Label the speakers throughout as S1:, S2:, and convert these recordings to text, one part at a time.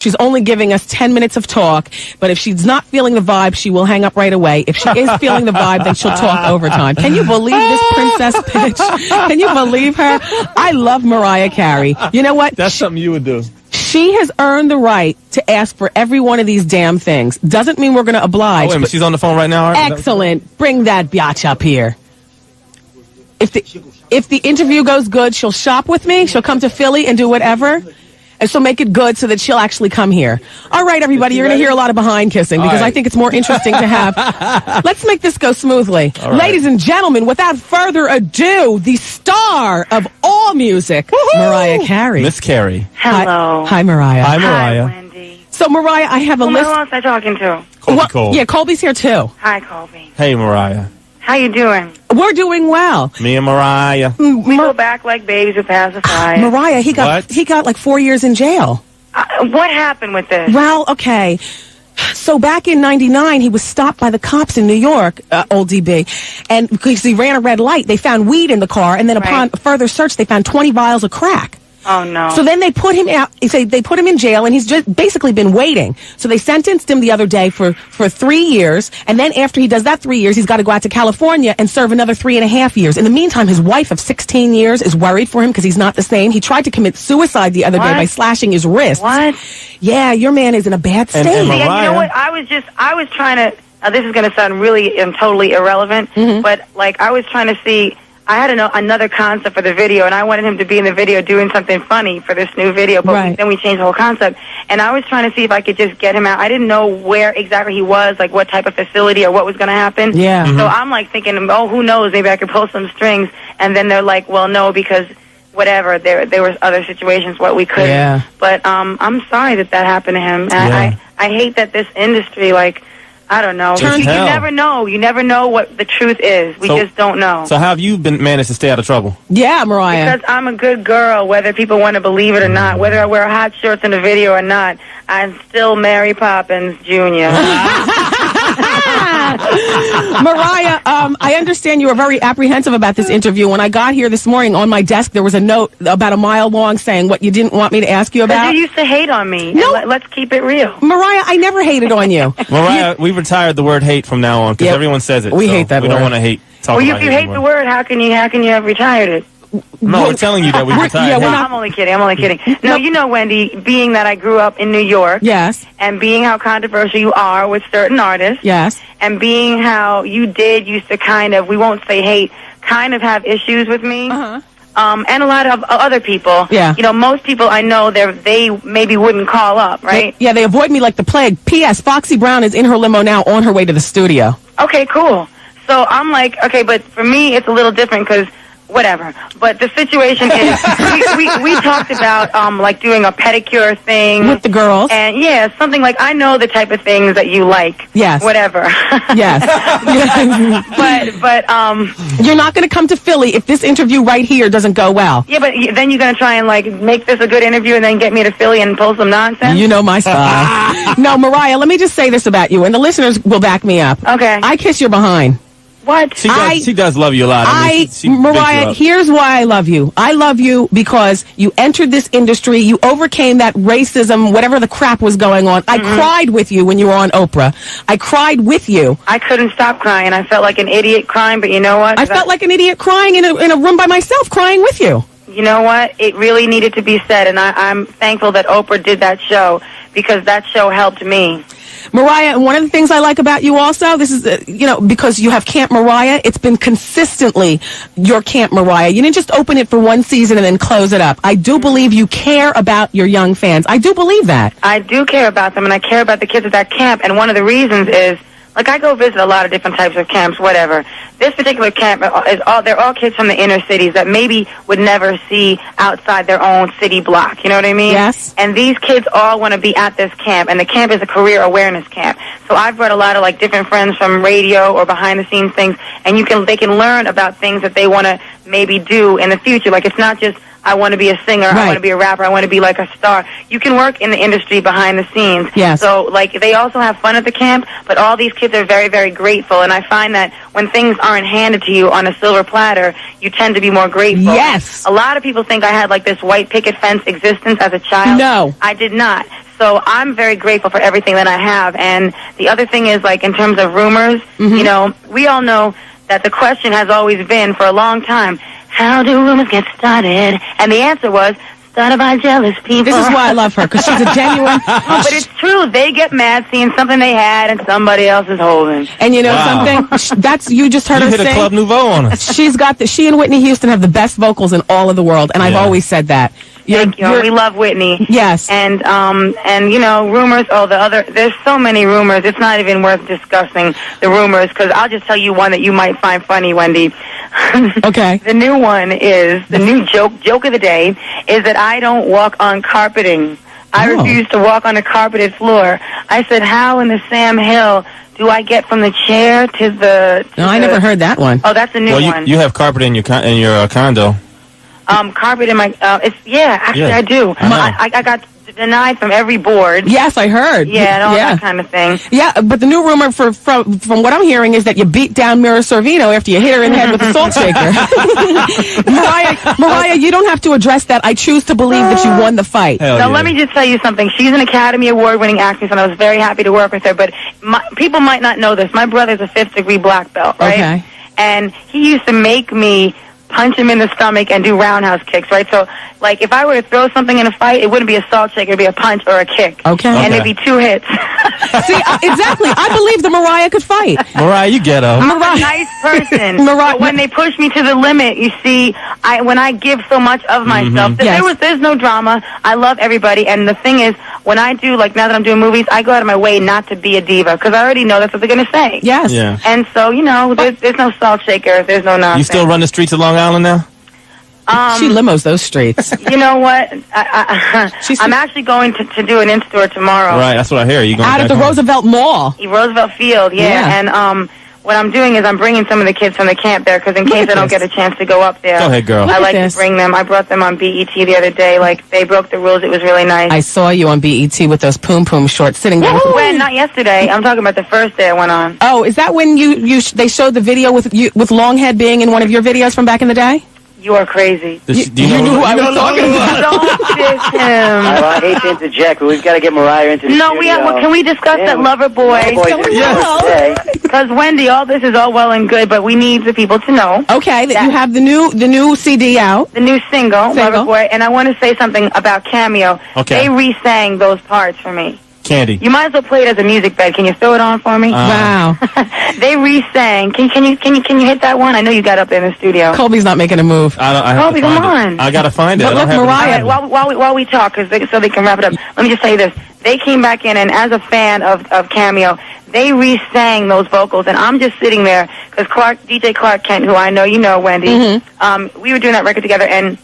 S1: She's only giving us 10 minutes of talk, but if she's not feeling the vibe, she will hang up right away. If she is feeling the vibe, then she'll talk overtime. Can you believe this princess pitch? Can you believe her? I love Mariah Carey. You know what?
S2: That's something you would do.
S1: She has earned the right to ask for every one of these damn things. Doesn't mean we're going to oblige.
S2: Oh, wait a minute, she's on the phone right now?
S1: Excellent. Bring that biatch up here. If the interview goes good, she'll shop with me. She'll come to Philly and do whatever. And she'll make it good so that she'll actually come here. All right, everybody, you're going to hear a lot of behind kissing because I think it's more interesting to have. Let's make this go smoothly.
S2: Right.
S1: Ladies and gentlemen, without further ado, the star of all music, Mariah Carey.
S2: Miss Carey.
S3: Hello.
S1: Hi, Mariah.
S2: Hi, Mariah.
S3: Hi, Wendy.
S1: So, Mariah, I have a list.
S3: Who else am I talking to?
S2: Colby.
S1: Yeah, Colby's here, too.
S3: Hi, Colby.
S2: Hey, Mariah.
S3: How you doing?
S1: We're doing well.
S2: Me and Mariah.
S3: We go back like babies with pacifiers.
S1: Mariah, he got like 4 years in jail.
S3: What happened with this?
S1: Well, okay. So back in 99, he was stopped by the cops in New York, old DB, and because he ran a red light, they found weed in the car, and then upon further search, they found 20 vials of crack.
S3: Oh, no.
S1: So then they put him out. They put him in jail, and he's just basically been waiting. So they sentenced him the other day for 3 years, and then after he does that 3 years, he's got to go out to California and serve another 3.5 years. In the meantime, his wife of 16 years is worried for him because he's not the same. He tried to commit suicide the other day by slashing his wrist.
S3: What?
S1: Yeah, your man is in a bad state.
S2: And
S3: See, you know what? I was trying to. This is going to sound really and totally irrelevant, but like I was trying to see. I had another concept for the video, and I wanted him to be in the video doing something funny for this new video, but then we changed the whole concept. And I was trying to see if I could just get him out. I didn't know where exactly he was, like what type of facility or what was going to happen.
S1: Yeah.
S3: So I'm like thinking, oh, who knows? Maybe I could pull some strings. And then they're like, well, no, because whatever. There was other situations what we couldn't.
S1: Yeah.
S3: But I'm sorry that happened to him. And I hate that this industry, like, I don't know. You never know. You never know what the truth is. We just don't know.
S2: So how have you managed to stay out of trouble?
S1: Yeah, Mariah.
S3: Because I'm a good girl, whether people want to believe it or not. Whether I wear hot shorts in the video or not, I'm still Mary Poppins Jr.
S1: Mariah, I understand you were very apprehensive about this interview. When I got here this morning, on my desk, there was a note about a mile long saying what you didn't want me to ask you about.
S3: You used to hate on me.
S1: No.
S3: Let's keep it real.
S1: Mariah, I never hated on you.
S2: Mariah, we retired the word hate from now on because everyone says it.
S1: We hate that word.
S2: We don't want to hate.
S3: Well, if you hate the word, how can you have retired it?
S2: No, we're telling you that we retired.
S3: I'm only kidding. No, you know, Wendy, being that I grew up in New York.
S1: Yes.
S3: And being how controversial you are with certain artists.
S1: Yes.
S3: And being how you used to kind of, we won't say hate, kind of have issues with me.
S1: Uh-huh.
S3: And a lot of other people.
S1: Yeah.
S3: You know, most people I know, they maybe wouldn't call up, right?
S1: They avoid me like the plague. P.S. Foxy Brown is in her limo now on her way to the studio.
S3: Okay, cool. So I'm like, okay, but for me, it's a little different because whatever. But the situation is, we talked about like doing a pedicure thing
S1: with the girls,
S3: and something like I know the type of things that you like.
S1: Yes.
S3: Whatever.
S1: Yes.
S3: but
S1: you're not going to come to Philly if this interview right here doesn't go well.
S3: Yeah, but then you're going to try and like make this a good interview and then get me to Philly and pull some nonsense.
S1: You know my style. No, Mariah, let me just say this about you, and the listeners will back me up.
S3: Okay.
S1: I kiss your behind.
S3: What?
S2: She does love you a lot.
S1: Mariah, here's why I love you. I love you because you entered this industry. You overcame that racism, whatever the crap was going on. I cried with you when you were on Oprah. I cried with you.
S3: I couldn't stop crying. I felt like an idiot crying, but you know what?
S1: I felt like an idiot crying in a room by myself, crying with you.
S3: You know what? It really needed to be said, and I'm thankful that Oprah did that show because that show helped me.
S1: Mariah, one of the things I like about you also, this is, because you have Camp Mariah, it's been consistently your Camp Mariah. You didn't just open it for one season and then close it up. I do believe you care about your young fans. I do believe that.
S3: I do care about them, and I care about the kids at that camp, and one of the reasons is, like, I go visit a lot of different types of camps, whatever. This particular camp they're all kids from the inner cities that maybe would never see outside their own city block. You know what I mean?
S1: Yes.
S3: And these kids all want to be at this camp, and the camp is a career awareness camp. So I've brought a lot of, like, different friends from radio or behind-the-scenes things, and they can learn about things that they want to maybe do in the future. Like, it's not just, I want to be a singer, I want to be a rapper, I want to be like a star. You can work in the industry behind the scenes.
S1: Yes.
S3: So, like, they also have fun at the camp, but all these kids are very, very grateful. And I find that when things aren't handed to you on a silver platter, you tend to be more grateful.
S1: Yes.
S3: A lot of people think I had, like, this white picket fence existence as a child.
S1: No.
S3: I did not. So I'm very grateful for everything that I have. And the other thing is, like, in terms of rumors, you know, we all know that the question has always been for a long time, how do rumors get started? And the answer was, started by jealous people.
S1: This is why I love her, because she's a genuine...
S3: But it's true. They get mad seeing something they had and somebody else is holding.
S1: And you know something? That's, you just heard her
S2: hit
S1: sing.
S2: a Club Nouveau on us.
S1: She and Whitney Houston have the best vocals in all of the world, and I've always said that.
S3: Thank you. We love Whitney.
S1: Yes.
S3: And you know, rumors, there's so many rumors, it's not even worth discussing the rumors, because I'll just tell you one that you might find funny, Wendy.
S1: Okay.
S3: The new one is, the new joke of the day, is that I don't walk on carpeting. I refuse to walk on a carpeted floor. I said, how in the Sam Hill do I get from the chair to the...
S1: No, I never heard that one.
S3: Oh, that's a new one.
S2: You have carpet in your condo.
S3: Carpet in my... actually, I do. I got denied from every board.
S1: Yes, I heard.
S3: Yeah, and all that kind of thing.
S1: Yeah, but the new rumor from what I'm hearing is that you beat down Mira Sorvino after you hit her in the head with a salt shaker. Mariah, you don't have to address that. I choose to believe that you won the fight.
S3: Now, let me just tell you something. She's an Academy Award-winning actress, and I was very happy to work with her, but people might not know this. My brother's a 5th-degree black belt, right? Okay. And he used to make me punch him in the stomach and do roundhouse kicks, right? So, like, if I were to throw something in a fight, it wouldn't be a salt shake, it would be a punch or a kick. Okay. And it'd be 2 hits.
S1: See, exactly. I believe that Mariah could fight.
S2: Mariah, you get her.
S3: I'm a nice person. Mariah, but when they push me to the limit, you see, when I give so much of myself, there's no drama. I love everybody, and the thing is, when I do, like, now that I'm doing movies, I go out of my way not to be a diva, because I already know that's what they're going to say.
S1: Yes.
S2: Yeah.
S3: And so, you know, there's no salt shaker, there's no nonsense.
S2: You still run the streets of Long Island now?
S1: She limos those streets.
S3: You know what? I'm actually going to do an in-store tomorrow.
S2: Right, that's what I hear. You going
S1: out at the Roosevelt Mall.
S3: Roosevelt Field, yeah. And what I'm doing is I'm bringing some of the kids from the camp there, because in case I don't get a chance to go up there.
S2: Go ahead, girl.
S3: I like to bring them. I brought them on BET the other day. Like, they broke the rules. It was really nice.
S1: I saw you on BET with those poom poom shorts sitting there.
S3: When? Not yesterday. I'm talking about the first day I went on.
S1: Oh, is that when they showed the video with Longhead being in one of your videos from back in the day?
S3: You are crazy.
S1: Do you know who I was talking about?
S3: Don't diss him.
S4: I hate to interject, but we've got to get Mariah into the studio.
S3: Can we discuss that Lover Boy? Because, Wendy, all this is all well and good, but we need the people to know.
S1: Okay, that you have the new CD out.
S3: The new single, Lover Boy. And I want to say something about Cameo.
S2: Okay.
S3: They re-sang those parts for me.
S2: Candy.
S3: You might as well play it as a music bed. Can you throw it on for me?
S1: Wow.
S3: They re-sang. Can you hit that one? I know you got up there in the studio.
S1: Colby's not making a move.
S3: Colby, come on.
S2: I gotta find it.
S1: But look, Mariah.
S3: While we talk, so they can wrap it up. Let me just say this: they came back in, and as a fan of Cameo, they re-sang those vocals, and I'm just sitting there because DJ Clark Kent, who I know you know, Wendy, we were doing that record together, and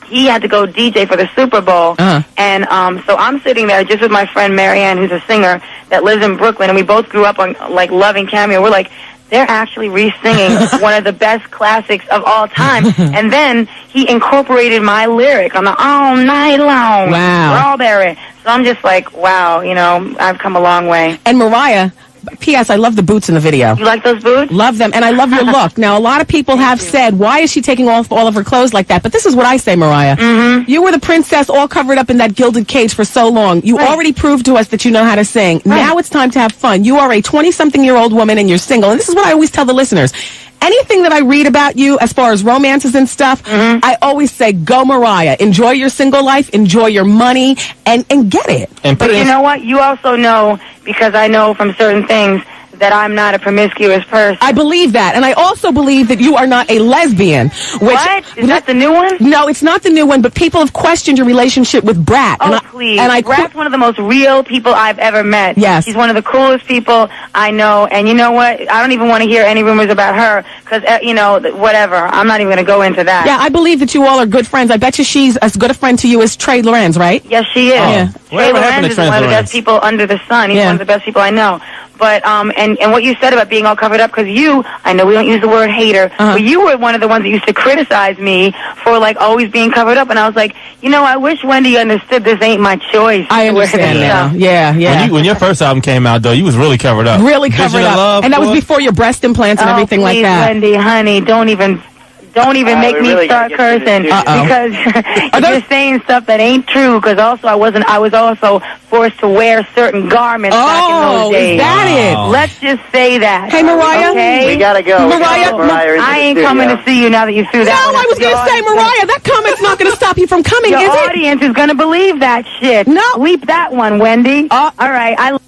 S3: he had to go DJ for the Super Bowl, and so I'm sitting there just with my friend Mariah, who's a singer that lives in Brooklyn, and we both grew up on like loving Cameo. We're like, they're actually re-singing one of the best classics of all time. And then he incorporated my lyric on the All Night Long.
S1: Wow.
S3: Strawberry. So I'm just like, wow, you know, I've come a long way.
S1: And Mariah, P.S. I love the boots in the video.
S3: You like those boots?
S1: Love them, and I love your look. Now, a lot of people have said, why is she taking off all of her clothes like that? But this is what I say, Mariah. You were the princess all covered up in that gilded cage for so long. You already proved to us that you know how to sing. Now it's time to have fun. You are a 20-something-year-old woman, and you're single. And this is what I always tell the listeners. Anything that I read about you as far as romances and stuff, I always say, go Mariah. Enjoy your single life, enjoy your money, and get it.
S3: But you know what? You also know, because I know from certain things, that I'm not a promiscuous person.
S1: I believe that. And I also believe that you are not a lesbian.
S3: What? Is that the new one?
S1: No, it's not the new one, but people have questioned your relationship with Brat.
S3: Oh, please. Brat's one of the most real people I've ever met.
S1: Yes.
S3: He's one of the coolest people I know. And you know what? I don't even want to hear any rumors about her because, you know, whatever. I'm not even going to go into that.
S1: Yeah, I believe that you all are good friends. I bet you she's as good a friend to you as Trey Lorenz, right?
S3: Yes, she is.
S1: Yeah.
S3: Trey Lorenz is one of the best people under the sun. He's one of the best people I know. But, and what you said about being all covered up, because I know we don't use the word hater, but you were one of the ones that used to criticize me for, like, always being covered up. And I was like, you know, I wish Wendy understood this ain't my choice.
S1: I understand now. Yeah, yeah.
S2: When your first album came out, though, you was really covered up.
S1: Really covered up. And that was before your breast implants and everything like that.
S3: Wendy, honey, don't even Don't even make me
S4: really
S3: start cursing because you're saying stuff that ain't true. Because also I was also forced to wear certain garments back in those days.
S1: Is that it?
S3: Let's just say that.
S1: Hey, Mariah.
S3: Okay?
S4: We gotta go.
S1: Mariah,
S3: I ain't coming to see you now that you threw that.
S1: No, I was going to say, Mariah, that comment's not going to stop you from coming,
S3: Your
S1: is it?
S3: audience is going to believe that shit.
S1: No.
S3: Bleep that one, Wendy. All right.